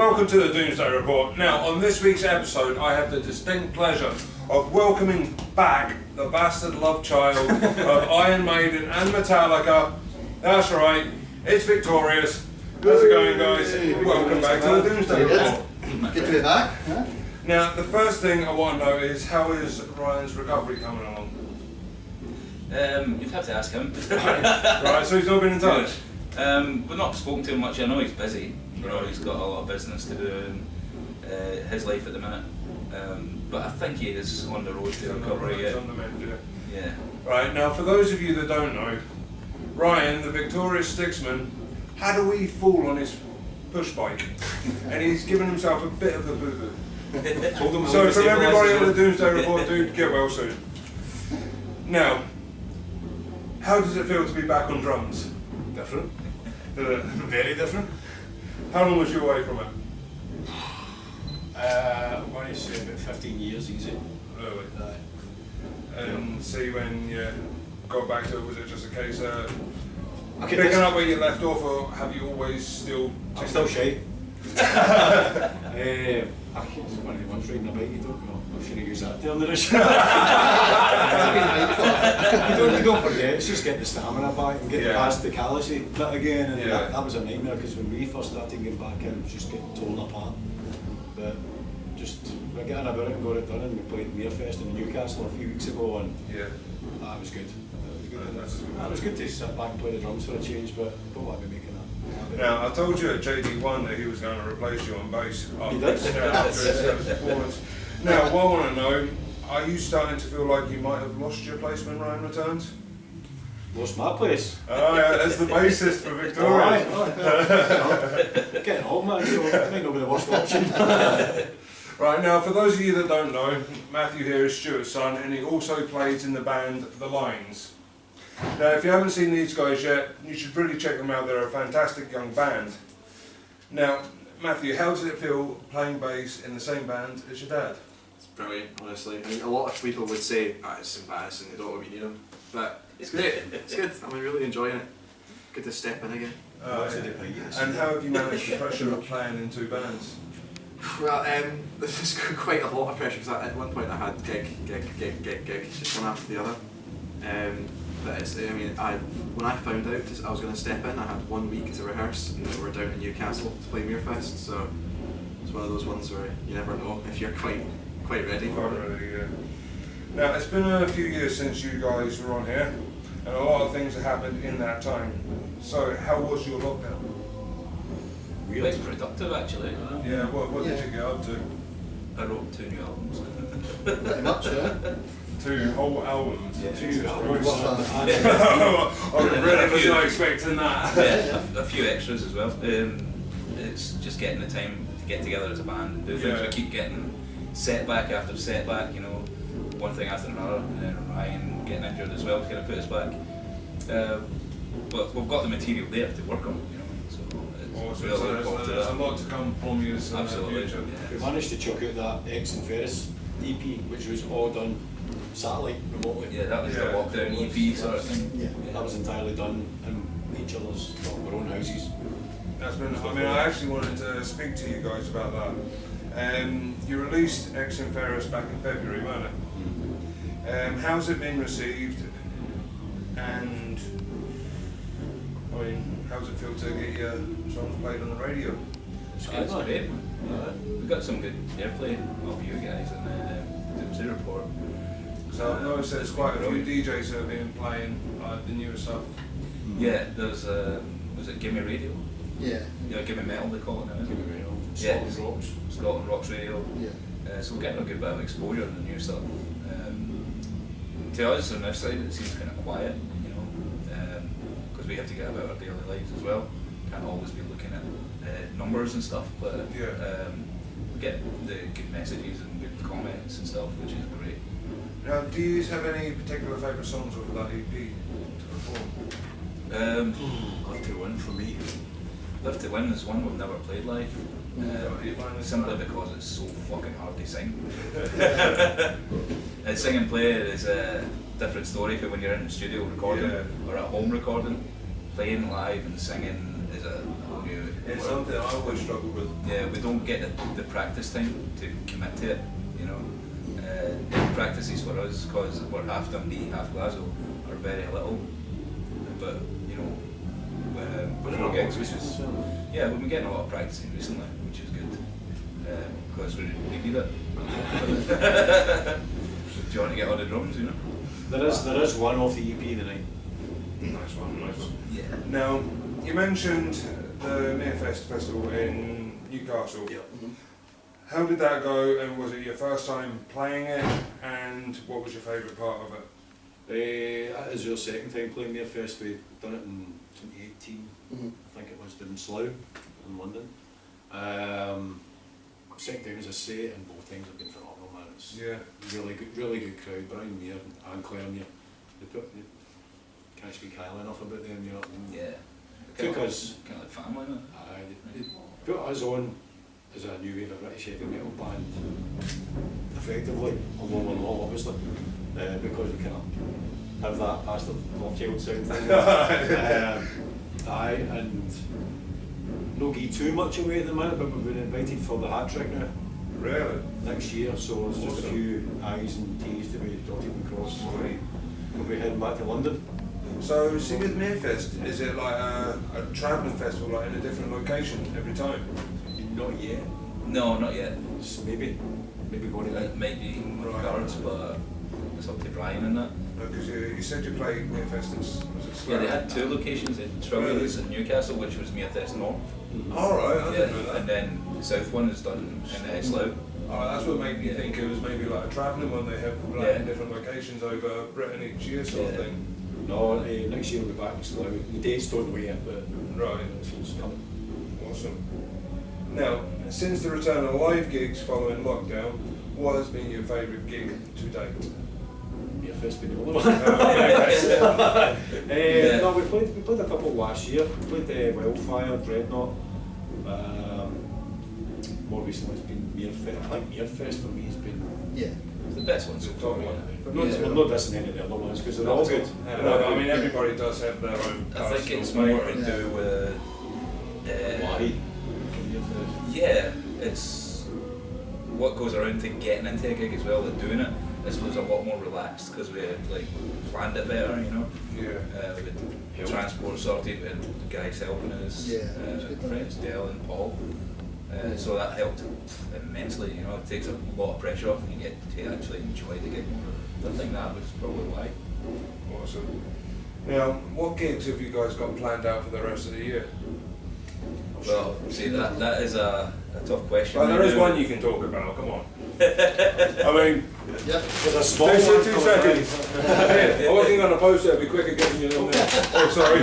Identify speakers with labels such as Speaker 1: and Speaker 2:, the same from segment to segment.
Speaker 1: welcome to the Doomsday Report. Now, on this week's episode, I have the distinct pleasure of welcoming back the bastard love child of Iron Maiden and Metallica. That's right, it's Victorius. How's it going, guys? Welcome back to the Doomsday Report.
Speaker 2: Good to be back. Huh?
Speaker 1: Now, the first thing I want to know is, how is Ryan's recovery coming along?
Speaker 3: You'd have to ask him.
Speaker 1: Right, so he's not been in touch?
Speaker 3: We've not spoken to him much. I know he's busy. You know, he's got a lot of business to do in his life at the minute. But I think he is on the road to recovery.
Speaker 1: He's on the mend,
Speaker 3: Yeah.
Speaker 1: Right, now for those of you that don't know, Ryan, the Victorius Sticksman, had a wee fall on his push bike, and he's given himself a bit of a boo-boo. So from everybody at the Doomsday Report, dude, get well soon. Now, how does it feel to be back on drums?
Speaker 4: Different. Very different.
Speaker 1: How long was you away from it?
Speaker 4: I'm going to say about 15 years easy.
Speaker 1: Really? And see, when you got back to it, was it just a case of picking up where you left off, or have you always still...
Speaker 4: I'm still shy. It's one of the ones riding a bike, you don't know. I should have used that term there. You don't forget, it's just getting the stamina back and getting past the callousy bit again. And that was a nightmare, because when we first started getting back in, it was just getting torn apart. But just, we're getting about it and got it done, and we played Mearfest in Newcastle a few weeks ago, and that was good. It was good to sit back and play the drums for a change, but I don't want to be making that.
Speaker 1: Now, I told you at JD1 that he was going to replace you on bass after
Speaker 4: He did.
Speaker 1: his performance. Now, what I want to know, are you starting to feel like you might have lost your place when Ryan returns?
Speaker 4: Lost my place.
Speaker 1: Oh yeah, as the bassist for Victorius.
Speaker 4: Getting old, man, so it might not be the worst option.
Speaker 1: Right, now for those of you that don't know, Matthew here is Stuart's son, and he also plays in the band The Lines. Now, if you haven't seen these guys yet, you should really check them out. They're a fantastic young band. Now, Matthew, how does it feel playing bass in the same band as your dad?
Speaker 5: It's brilliant, honestly. I mean, a lot of people would say, it's embarrassing, they don't want to be near him. But it's great, it's good, I'm really enjoying it. Good to step in again.
Speaker 1: And how have you managed the pressure of playing in two bands?
Speaker 5: Well, this is quite a lot of pressure, because at one point I had gig, just one after the other. But it's, when I found out I was going to step in, I had 1 week to rehearse, and we were down in Newcastle to play Mearfest, so it's one of those ones where you never know if you're quite ready for it.
Speaker 1: Ready, yeah. Now, it's been a few years since you guys were on here, and a lot of things have happened in that time. So, how was your lockdown?
Speaker 3: Quite productive, actually.
Speaker 1: Yeah, what did you get up to?
Speaker 3: I wrote 2 new albums.
Speaker 2: Pretty much, yeah.
Speaker 1: 2 whole albums?
Speaker 3: Yeah,
Speaker 1: Jesus
Speaker 3: 2
Speaker 1: Christ.
Speaker 3: albums.
Speaker 1: I really was not expecting that.
Speaker 3: Yeah, a few extras as well. It's just getting the time to get together as a band and do things. We keep getting setback after setback, you know, one thing after another, and then Ryan getting injured as well to kind of put us back. But we've got the material there to work on, you know, so it's
Speaker 1: Awesome.
Speaker 3: really
Speaker 1: So
Speaker 3: important to
Speaker 1: there's a
Speaker 3: that.
Speaker 1: lot to come from you in the
Speaker 3: Absolutely.
Speaker 1: future.
Speaker 3: Yeah.
Speaker 4: We managed to chuck out that X and Ferris EP, which was all done satellite remotely.
Speaker 3: Yeah, that was the lockdown EP sort of thing.
Speaker 4: Yeah, that was entirely done in each other's, our own houses.
Speaker 1: That's been, I actually wanted to speak to you guys about that. You released X and Ferris back in February, weren't it? How's it been received? And how's it feel to get your songs played on the radio?
Speaker 3: It's great, man. We've got some good airplay of you guys in the Doomsday Report.
Speaker 1: So I've noticed there's quite a few DJs that have been playing the newer stuff.
Speaker 3: Yeah, there's was it Gimme Radio?
Speaker 2: Yeah.
Speaker 3: Yeah, Gimme Metal they call it now, isn't
Speaker 4: Give
Speaker 3: it?
Speaker 4: me radio.
Speaker 3: Yeah.
Speaker 4: Scotland Rocks.
Speaker 3: Scotland Rocks Radio.
Speaker 2: Yeah.
Speaker 3: So we're getting a good bit of exposure in the new stuff. To us on this side it seems kind of quiet, you know, because we have to get about our daily lives as well. Can't always be looking at numbers and stuff, but we get the good messages and good comments and stuff, which is great.
Speaker 1: Now, do you have any particular favourite songs off of that EP to perform?
Speaker 3: Live to Win for me. Live to Win is one we've never played live. Simply because it's so fucking hard to sing. And sing and play is a different story for when you're in the studio recording or at home recording. Playing live and singing is a whole new
Speaker 1: It's something I always struggle with.
Speaker 3: Yeah, we don't get the practice time to commit to it, you know. The practices for us, because we're half Dundee, half Glasgow, are very little. But, you know, before gigs, which is, yeah, we've been getting a lot of practicing recently, which is good. Because we need it. Do you want to get on the drums, you know?
Speaker 4: There is one off the EP tonight.
Speaker 1: Nice one, nice one.
Speaker 3: Yeah.
Speaker 1: Now, you mentioned the Mayfest Festival in Newcastle.
Speaker 2: Yeah.
Speaker 1: How did that go, and was it your first time playing it, and what was your favourite part of it?
Speaker 4: That is your second time playing Mayfest. We done it in 2018. I think it was in Slough in London. Second time, as I say, and both times have been phenomenal, man. It's really good crowd. Brian Muir and Claire Muir. They can't speak highly enough about them, you know.
Speaker 3: Yeah.
Speaker 4: Took us,
Speaker 3: kind of like family, no?
Speaker 4: they put us on as a new wave of British heavy metal band, effectively, along with all, obviously, because we kind of have that past the love child sound thing. And no give too much away at the minute, but we've been invited for the hat trick now.
Speaker 1: Really?
Speaker 4: Next year, so there's just a few I's and T's to be dotted and crossed. We'll be heading back to London.
Speaker 1: So, see with Mayfest, is it like a travelling festival, like in a different location every time?
Speaker 4: Not yet.
Speaker 3: No, not yet.
Speaker 4: It's maybe going to
Speaker 3: It might be in regards, but it's up to Brian and that.
Speaker 1: Because you said you played Mayfest in, was it
Speaker 3: Yeah,
Speaker 1: Slough?
Speaker 3: they had 2 locations in Victorius and Newcastle, which was Mayfest North.
Speaker 1: Alright, I didn't know that.
Speaker 3: And then the south one is done in Slough.
Speaker 1: Oh, that's what made me think it was maybe like a travelling one. They have like in different locations over Britain each year sort of thing.
Speaker 4: No, next year we'll be back in Slough. The dates don't know yet, but
Speaker 1: Right.
Speaker 4: it's coming.
Speaker 1: Awesome. Now, since the return of live gigs following lockdown, what has been your favourite gig to date?
Speaker 4: Mayfest being the only one.
Speaker 3: Yeah.
Speaker 4: No, we played a couple last year. We played Wildfire, Dreadnought. More recently it's been Mayfest. I think Mayfest for me has been
Speaker 3: It's the best one so far.
Speaker 1: Top one.
Speaker 4: We're not dissing any of the other ones because they're all good.
Speaker 1: I mean, everybody does have their own.
Speaker 3: I think it's
Speaker 1: personal
Speaker 3: more to
Speaker 1: favourite.
Speaker 3: do with
Speaker 4: Why?
Speaker 3: yeah, it's what goes around to getting into a gig as well and doing it. This was a lot more relaxed because we had like planned it better, you know.
Speaker 1: Yeah.
Speaker 3: We had transport sorted, we had guys helping us, friends Dale and Paul. So that helped immensely, you know. It takes a lot of pressure off and you get to actually enjoy the gig more. I think that was probably why.
Speaker 1: Awesome. Now, what gigs have you guys got planned out for the rest of the year?
Speaker 3: Well, see that is a tough question.
Speaker 1: Well, there is one you can talk about. Come on. I mean,
Speaker 4: There's a small
Speaker 1: Stay
Speaker 4: one.
Speaker 1: 2 seconds. I wasn't going to post it. I'd be quicker getting you in there. Oh, sorry.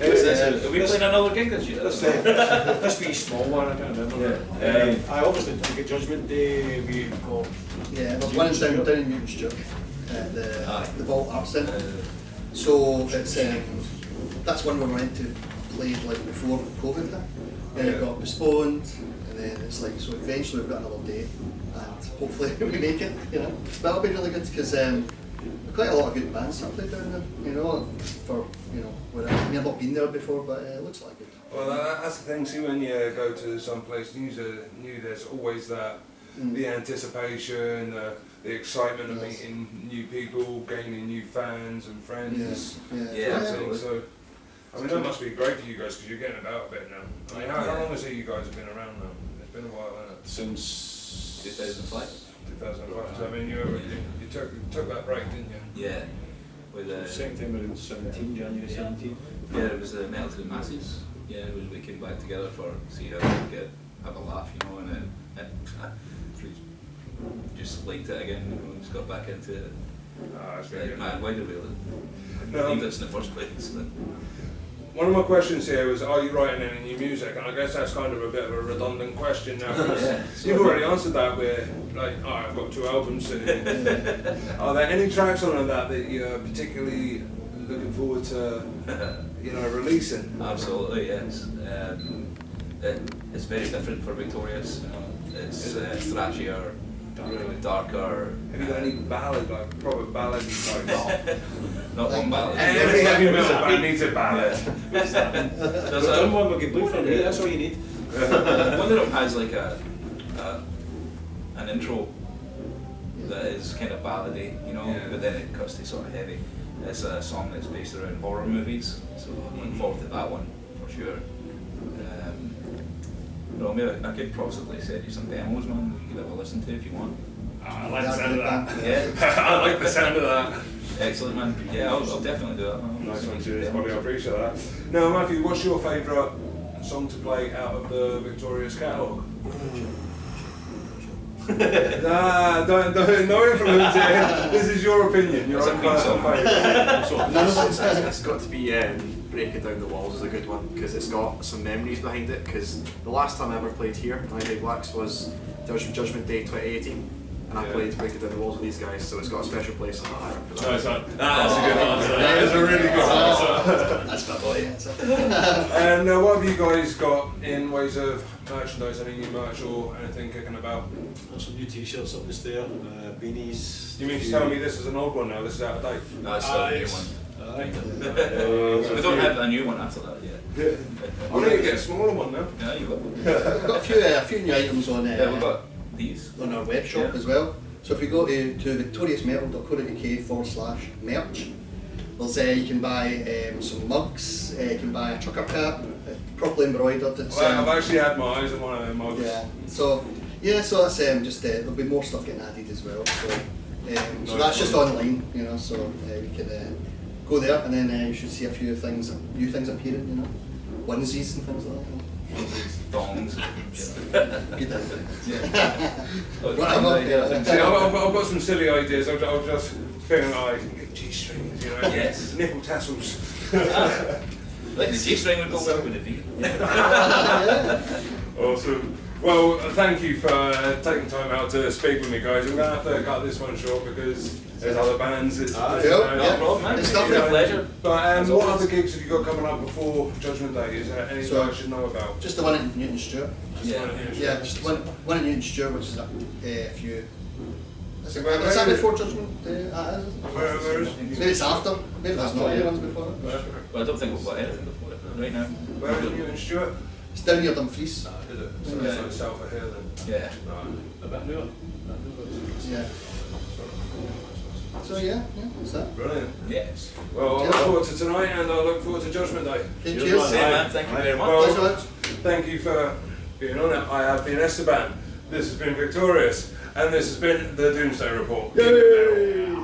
Speaker 3: Are we playing another gig this year?
Speaker 4: This wee small one, I can't remember.
Speaker 3: Yeah.
Speaker 4: I obviously took it Judgment Day, we've got...
Speaker 2: Yeah, there's one down in Newton Street, at the Vault Arts Centre. So it's that's one we were meant to play like before COVID hit. Then it got postponed, and then it's like, so eventually we've got another day, and hopefully we make it, you know. But it'll be really good because quite a lot of good bands that play down there, you know, for, you know, whatever. I mean, I've not been there before, but it looks like it.
Speaker 1: Well, that's the thing. See, when you go to some place new, there's always that the anticipation, the excitement of meeting new people, gaining new fans and friends.
Speaker 3: Yeah,
Speaker 1: sort of thing. So, I mean, that must be great for you guys because you're getting about a bit now. I mean, how long has it you guys have been around now? It's been a while, hasn't it?
Speaker 3: Since 2005.
Speaker 1: 2005. So I mean, you took that break, didn't you?
Speaker 3: Yeah. With
Speaker 4: Second time around 17, January 17.
Speaker 3: yeah, it was the Metal to the Masses. Yeah, we came back together for see how we could have a laugh, you know, and then we just liked it again. You know, just got back into it.
Speaker 1: It's really
Speaker 3: Like,
Speaker 1: good.
Speaker 3: man, why did we leave this in the first place?
Speaker 1: One of my questions here was, are you writing any new music? And I guess that's kind of a bit of a redundant question now.
Speaker 3: Yeah,
Speaker 1: You've already answered that with, like, oh, I've got 2 albums sitting. Are there any tracks on that you're particularly looking forward to, you know, releasing?
Speaker 3: Absolutely, yes. It's very different for Victorius. You know, it's thrashier, darker.
Speaker 1: Have you got any ballad, like proper ballad type?
Speaker 3: Not one ballad.
Speaker 1: Every heavy metal band needs a ballad.
Speaker 3: There's
Speaker 4: Done one with good from you, that's all you need.
Speaker 3: one of them has like an intro that is kind of ballady, you know, but then it cuts to sort of heavy. It's a song that's based around horror movies, so I'm looking forward to that one for sure. No, maybe I could possibly send you some demos, man. You could have a listen to if you want.
Speaker 1: I like the sound of that.
Speaker 3: Yeah.
Speaker 1: I like the sound of that.
Speaker 3: Excellent, man. Yeah, I'll definitely do that, man.
Speaker 1: Nice one, cheers, buddy. I appreciate that. Now, Matthew, what's your favourite song to play out of the Victorius catalogue? Nah, don't, no influence here. This is your opinion. Your own personal favourite.
Speaker 5: It's got to be Breaking Down the Walls is a good one because it's got some memories behind it. Because the last time I ever played here, Nine Blacks, was Judgment Day 2018, and I played Breaking Down the Walls with these guys, so it's got a special place in my heart.
Speaker 1: Nice one. That's a good answer. That is a really good answer.
Speaker 2: That's my boy answer.
Speaker 1: And what have you guys got in ways of merchandise? Any new merch or anything kicking about?
Speaker 4: Got some new t-shirts up this there, beanies.
Speaker 1: You mean to tell me this is an old one now? This is out of date?
Speaker 3: No, it's still a new one. We don't have a new one after that yet.
Speaker 1: I'm going to get a smaller one now.
Speaker 3: Yeah, you will.
Speaker 2: We've got a few new items on
Speaker 3: Yeah, we've got these.
Speaker 2: on our web shop as well. So if you go to victoriousmetal.co.uk/merch, you can buy some mugs, you can buy a trucker cap, properly embroidered. It's,
Speaker 1: Well, I've actually had my eyes on one of them mugs.
Speaker 2: so that's just there'll be more stuff getting added as well. So that's just online, you know. So you can go there and then you should see a few things, new things appearing, you know, onesies and things like that.
Speaker 3: Thongs.
Speaker 2: Good idea.
Speaker 3: Yeah.
Speaker 1: See, I've got some silly ideas. I'm just feeling like I can get G-strings, you know.
Speaker 3: Yes.
Speaker 1: Nipple tassels.
Speaker 3: Like the G-string would go well with the V.
Speaker 1: Awesome. Well, thank you for taking time out to speak with me, guys. I'm going to have to cut this one short because there's other bands. It's,
Speaker 3: No problem, man.
Speaker 2: It's
Speaker 3: It's been a pleasure.
Speaker 1: But
Speaker 3: As
Speaker 1: what
Speaker 3: always.
Speaker 1: other gigs have you got coming up before Judgment Day? Is there anything
Speaker 2: So-
Speaker 1: I should know about?
Speaker 2: Just the one at Newton Stewart.
Speaker 3: Yeah.
Speaker 2: Just one at Newton Stewart, which is a few. Is it,
Speaker 1: Where-
Speaker 2: is that
Speaker 1: where-
Speaker 2: before Judgment?
Speaker 1: Where is
Speaker 2: Maybe it's after. Maybe there's not any ones before it.
Speaker 3: Well, I don't think we've got anything before it right now.
Speaker 1: Where is Newton Stewart?
Speaker 2: It's down near Dumfries.
Speaker 1: Is it? So
Speaker 3: Yeah.
Speaker 1: it's like south of here then?
Speaker 3: Yeah.
Speaker 1: Right.
Speaker 4: A bit newer.
Speaker 2: Yeah. So yeah, that's that.
Speaker 1: Brilliant.
Speaker 3: Yes.
Speaker 1: Well, I look forward to tonight and I look forward to Judgment Day.
Speaker 2: Okay,
Speaker 4: Cheers,
Speaker 2: cheers.
Speaker 3: Yeah, man. Thank you very much.
Speaker 1: Well,
Speaker 2: Thanks so much.
Speaker 1: thank you for being on it. I have been Esteban. This has been Victorious. And this has been the Doomsday Report.
Speaker 2: Yay!